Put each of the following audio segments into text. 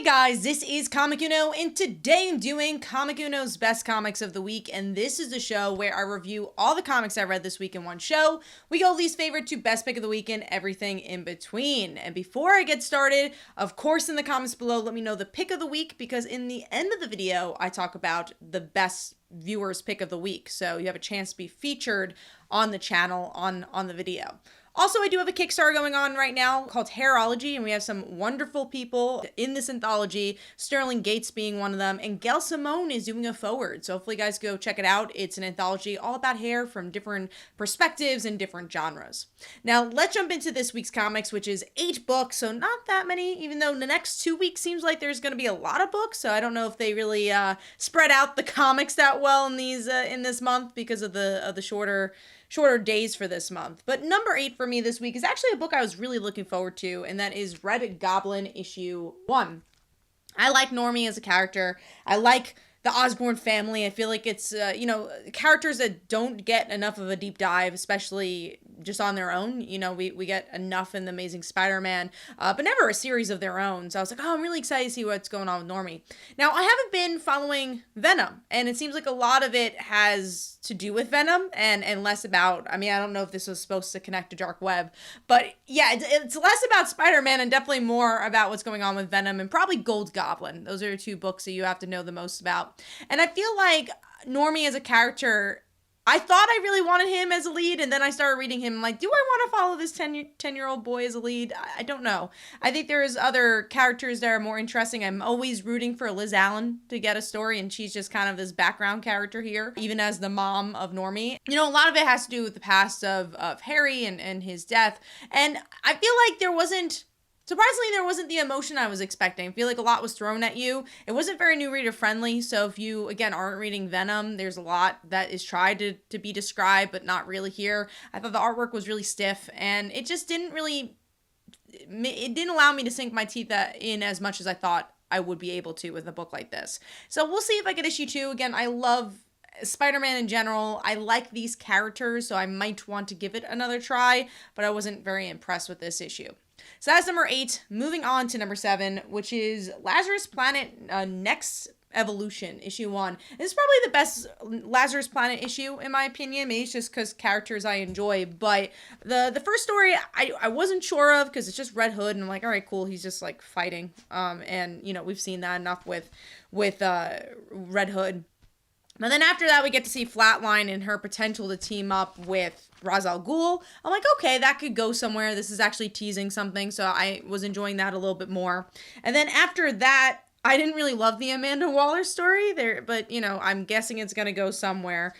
Guys, this is Comic Uno, and today I'm doing Comic Uno's Best Comics of the Week, and this is the show where I review all the comics I read this week in one show. We go least favorite to best pick of the week and everything in between. And before I get started, of course in the comments below, let me know the pick of the week, because in the end of the video, I talk about the best viewers pick of the week, so you have a chance to be featured on the channel on the video. Also, I do have a Kickstarter going on right now called Harrology, and we have some wonderful people in this anthology, Sterling Gates being one of them, and Gail Simone is doing a forward. So hopefully you guys go check it out. It's an anthology all about hair from different perspectives and different genres. Now, let's jump into this week's comics, which is 8 books, so not that many, even though the next 2 weeks seems like there's going to be a lot of books, so I don't know if they really spread out the comics that well in these in this month because of the shorter days for this month. But number 8 for me this week is actually a book I was really looking forward to, and that is Red Goblin issue 1. I like Normie as a character. I like the Osborn family. I feel like it's, characters that don't get enough of a deep dive, especially just on their own. You know, we get enough in The Amazing Spider-Man, but never a series of their own. So I was like, oh, I'm really excited to see what's going on with Normie. Now, I haven't been following Venom, and it seems like a lot of it has to do with Venom and less about, I don't know if this was supposed to connect to Dark Web, but yeah, it's less about Spider-Man and definitely more about what's going on with Venom and probably Gold Goblin. Those are the 2 books that you have to know the most about. And I feel like Normie as a character, I thought I really wanted him as a lead, and then I started reading him, like, do I want to follow this 10-year-old boy as a lead? I don't know. I think there's other characters that are more interesting. I'm always rooting for Liz Allen to get a story, and she's just kind of this background character here, even as the mom of Normie. You know, a lot of it has to do with the past of Harry and his death, and I feel like surprisingly, there wasn't the emotion I was expecting. I feel like a lot was thrown at you. It wasn't very new reader friendly. So if you, again, aren't reading Venom, there's a lot that is tried to be described, but not really here. I thought the artwork was really stiff, and it just didn't allow me to sink my teeth in as much as I thought I would be able to with a book like this. So we'll see if I get issue 2. Again, I love Spider-Man in general. I like these characters, so I might want to give it another try, but I wasn't very impressed with this issue. So that's number 8. Moving on to number 7, which is Lazarus Planet Next Evolution, issue 1. This is probably the best Lazarus Planet issue, in my opinion. Maybe it's just because characters I enjoy, but the first story I wasn't sure of because it's just Red Hood, and I'm like, all right, cool, he's just like fighting. And you know, we've seen that enough with Red Hood. But then after that, we get to see Flatline and her potential to team up with Ra's al Ghul. I'm like, okay, that could go somewhere. This is actually teasing something, so I was enjoying that a little bit more. And then after that, I didn't really love the Amanda Waller story there, but you know, I'm guessing it's gonna go somewhere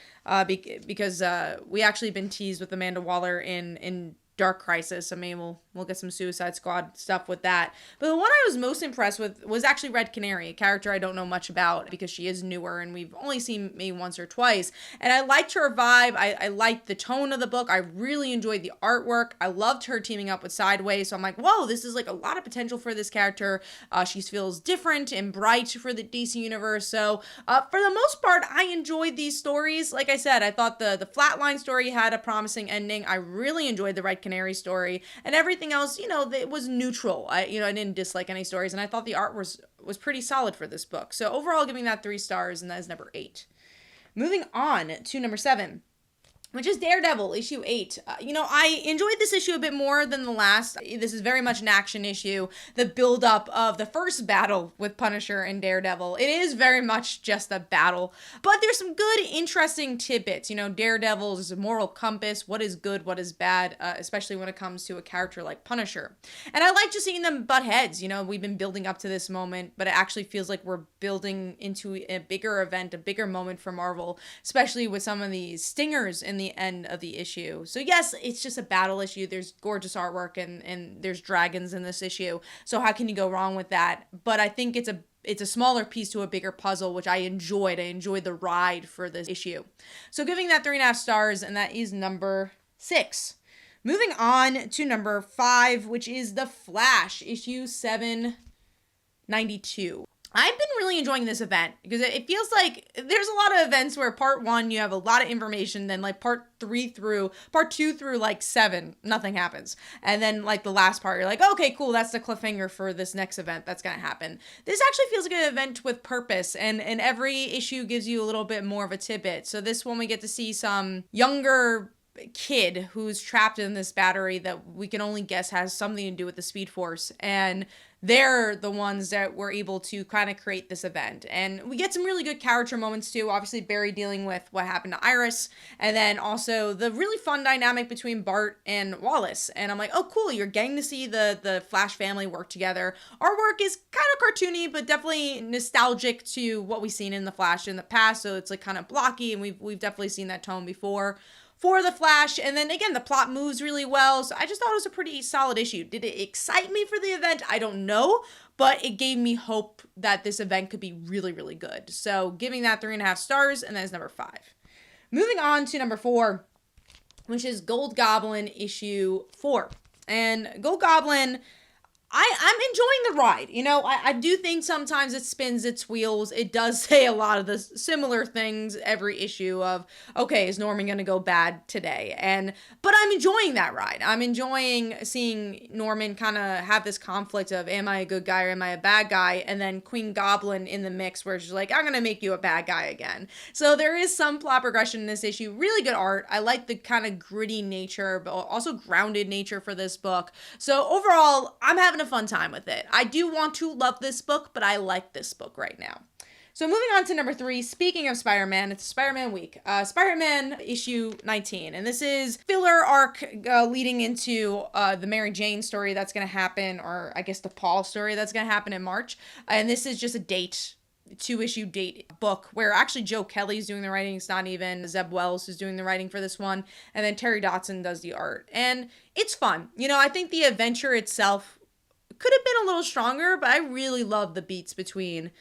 because we actually been teased with Amanda Waller in Dark Crisis. I mean, we'll get some Suicide Squad stuff with that. But the one I was most impressed with was actually Red Canary, a character I don't know much about because she is newer and we've only seen maybe once or twice. And I liked her vibe. I liked the tone of the book. I really enjoyed the artwork. I loved her teaming up with Sideways. So I'm like, whoa, this is like a lot of potential for this character. She feels different and bright for the DC universe. So for the most part, I enjoyed these stories. Like I said, I thought the Flatline story had a promising ending. I really enjoyed the Red Canary story, and everything else, you know, it was neutral. I didn't dislike any stories, and I thought the art was pretty solid for this book. So overall, giving that 3 stars, and that is number 8. Moving on to number 7, which is Daredevil, issue 8. I enjoyed this issue a bit more than the last. This is very much an action issue. The build-up of the first battle with Punisher and Daredevil. It is very much just a battle, but there's some good, interesting tidbits. You know, Daredevil's moral compass, what is good, what is bad, especially when it comes to a character like Punisher. And I like just seeing them butt heads. You know, we've been building up to this moment, but it actually feels like we're building into a bigger event, a bigger moment for Marvel, especially with some of these stingers in the end of the issue. So yes, it's just a battle issue. There's gorgeous artwork and there's dragons in this issue. So how can you go wrong with that? But I think it's a smaller piece to a bigger puzzle, which I enjoyed. I enjoyed the ride for this issue. So giving that 3.5 stars, and that is number 6. Moving on to number 5, which is The Flash, issue 792. I've been really enjoying this event because it feels like there's a lot of events where part 1 you have a lot of information, then like part 2 through like 7 nothing happens, and then like the last part you're like, okay, cool, that's the cliffhanger for this next event that's gonna happen. This actually feels like an event with purpose, and every issue gives you a little bit more of a tidbit. So this one we get to see some younger kid who's trapped in this battery that we can only guess has something to do with the Speed Force, and they're the ones that were able to kind of create this event. And we get some really good character moments too. Obviously Barry dealing with what happened to Iris, and then also the really fun dynamic between Bart and Wallace. And I'm like, oh cool, you're getting to see the Flash family work together. Artwork is kind of cartoony, but definitely nostalgic to what we've seen in the Flash in the past, so it's like kind of blocky, and we've definitely seen that tone before for the Flash. And then again, the plot moves really well, so I just thought it was a pretty solid issue. Did it excite me for the event? I don't know, but it gave me hope that this event could be really, really good. So giving that 3.5 stars, and that is number 5. Moving on to number 4, which is Gold Goblin issue 4. And Gold Goblin, I'm enjoying the ride. You know, I do think sometimes it spins its wheels. It does say a lot of the similar things every issue of, okay, is Norman going to go bad today? But I'm enjoying that ride. I'm enjoying seeing Norman kind of have this conflict of, am I a good guy or am I a bad guy? And then Queen Goblin in the mix where she's like, I'm going to make you a bad guy again. So there is some plot progression in this issue. Really good art. I like the kind of gritty nature, but also grounded nature for this book. So overall, I'm having a fun time with it. I do want to love this book, but I like this book right now. So moving on to number 3, speaking of Spider-Man, it's Spider-Man week. Spider-Man issue 19. And this is filler arc leading into the Mary Jane story that's going to happen, or I guess the Paul story that's going to happen in March. And this is just a 2-issue date book where actually Joe Kelly's doing the writing. It's not even Zeb Wells who's doing the writing for this one. And then Terry Dotson does the art. And it's fun. You know, I think the adventure itself could have been a little stronger, but I really love the beats between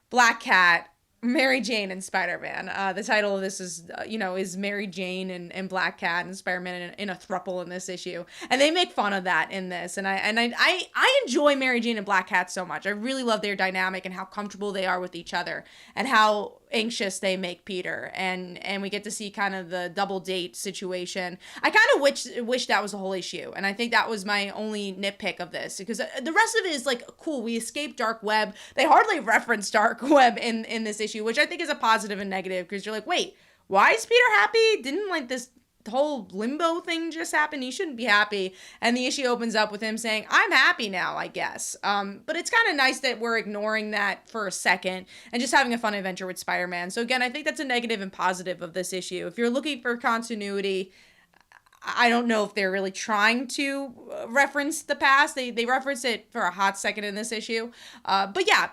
Black Cat, Mary Jane, and Spider-Man. The title of this is, is Mary Jane and Black Cat and Spider-Man in a throuple in this issue. And they make fun of that in this. And I enjoy Mary Jane and Black Cat so much. I really love their dynamic and how comfortable they are with each other and how anxious they make Peter. And we get to see kind of the double date situation. I kind of wish that was the whole issue. And I think that was my only nitpick of this, because the rest of it is like, cool, we escaped Dark Web. They hardly reference Dark Web in this issue, which I think is a positive and negative, because you're like, wait, why is Peter happy? Didn't like this whole limbo thing just happened? He shouldn't be happy. And the issue opens up with him saying, I'm happy now, I guess. But it's kind of nice that we're ignoring that for a second and just having a fun adventure with Spider-Man. So again, I think that's a negative and positive of this issue. If you're looking for continuity, I don't know if they're really trying to reference the past. They reference it for a hot second in this issue. But yeah,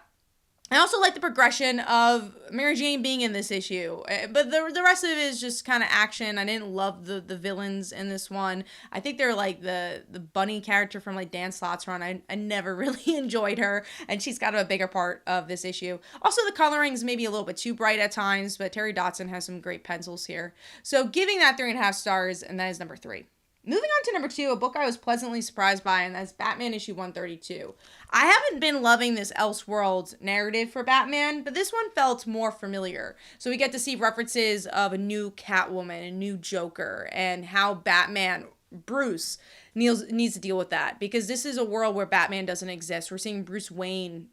I also like the progression of Mary Jane being in this issue, but the rest of it is just kind of action. I didn't love the villains in this one. I think they're like the bunny character from like Dan Slott's run. I never really enjoyed her, and she's got a bigger part of this issue. Also, the coloring's maybe a little bit too bright at times, but Terry Dotson has some great pencils here. So giving that 3.5 stars, and that is number 3. Moving on to number 2, a book I was pleasantly surprised by, and that's Batman issue 132. I haven't been loving this Elseworlds narrative for Batman, but this one felt more familiar. So we get to see references of a new Catwoman, a new Joker, and how Batman, Bruce, needs to deal with that. Because this is a world where Batman doesn't exist. We're seeing Bruce Wayne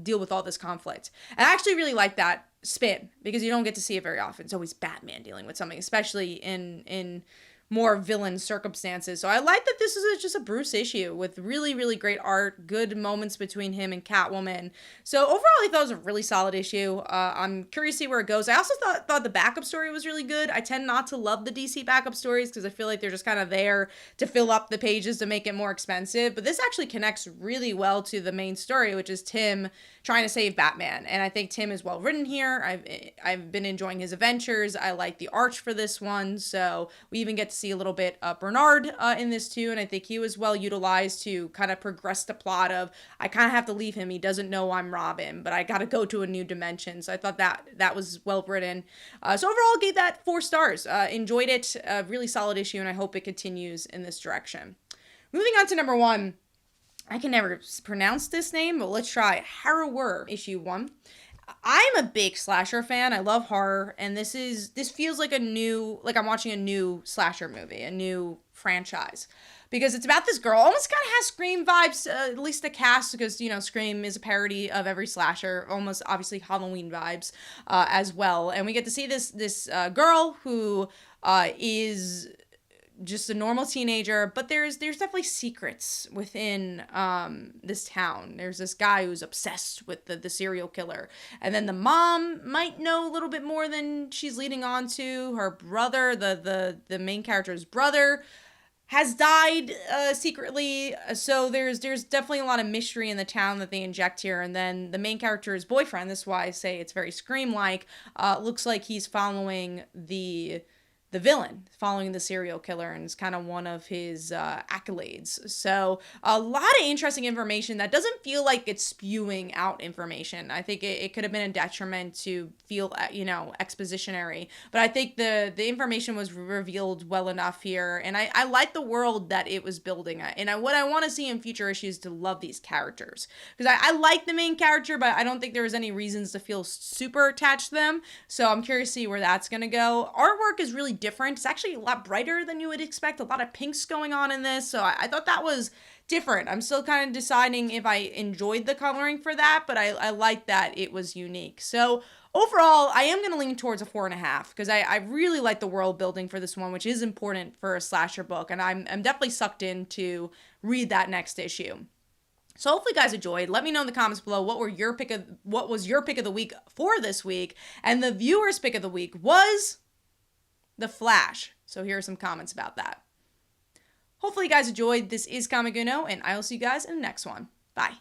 deal with all this conflict. And I actually really like that spin, because you don't get to see it very often. It's always Batman dealing with something, especially in more villain circumstances. So I like that this is just a Bruce issue with really, really great art, good moments between him and Catwoman. So overall, I thought it was a really solid issue. I'm curious to see where it goes. I also thought the backup story was really good. I tend not to love the DC backup stories because I feel like they're just kind of there to fill up the pages to make it more expensive. But this actually connects really well to the main story, which is Tim trying to save Batman. And I think Tim is well written here. I've been enjoying his adventures. I like the art for this one. So we even get to see a little bit of Bernard in this too, and I think he was well utilized to kind of progress the plot of, I kind of have to leave him, he doesn't know I'm Robin, but I gotta go to a new dimension. So I thought that was well written. So overall, I gave that 4 stars. Enjoyed it, a really solid issue, and I hope it continues in this direction. Moving on to number 1, I can never pronounce this name, but let's try Harrower, issue 1. I'm a big slasher fan. I love horror, and this feels like I'm watching a new slasher movie, a new franchise. Because it's about this girl, almost kind of has Scream vibes, at least the cast, because, Scream is a parody of every slasher, almost obviously Halloween vibes as well. And we get to see this girl who is just a normal teenager, but there's definitely secrets within this town. There's this guy who's obsessed with the serial killer, and then the mom might know a little bit more than she's leading on to. Her brother, the main character's brother, has died secretly, so there's definitely a lot of mystery in the town that they inject here. And then the main character's boyfriend, this is why I say it's very Scream-like, looks like he's following the villain, following the serial killer, and is kind of one of his accolades. So a lot of interesting information that doesn't feel like it's spewing out information. I think it could have been a detriment to feel, expositionary, but I think the information was revealed well enough here, and I like the world that it was building. And what I want to see in future issues to love these characters, because I like the main character, but I don't think there was any reasons to feel super attached to them. So I'm curious to see where that's going to go. Artwork is really different. It's actually a lot brighter than you would expect. A lot of pinks going on in this. So I thought that was different. I'm still kind of deciding if I enjoyed the coloring for that, but I like that it was unique. So overall, I am going to lean towards a 4.5 because I really like the world building for this one, which is important for a slasher book. And I'm definitely sucked in to read that next issue. So hopefully you guys enjoyed. Let me know in the comments below what was your pick of the week for this week. And the viewer's pick of the week was The Flash. So here are some comments about that. Hopefully you guys enjoyed. This is Comic Uno, and I will see you guys in the next one. Bye.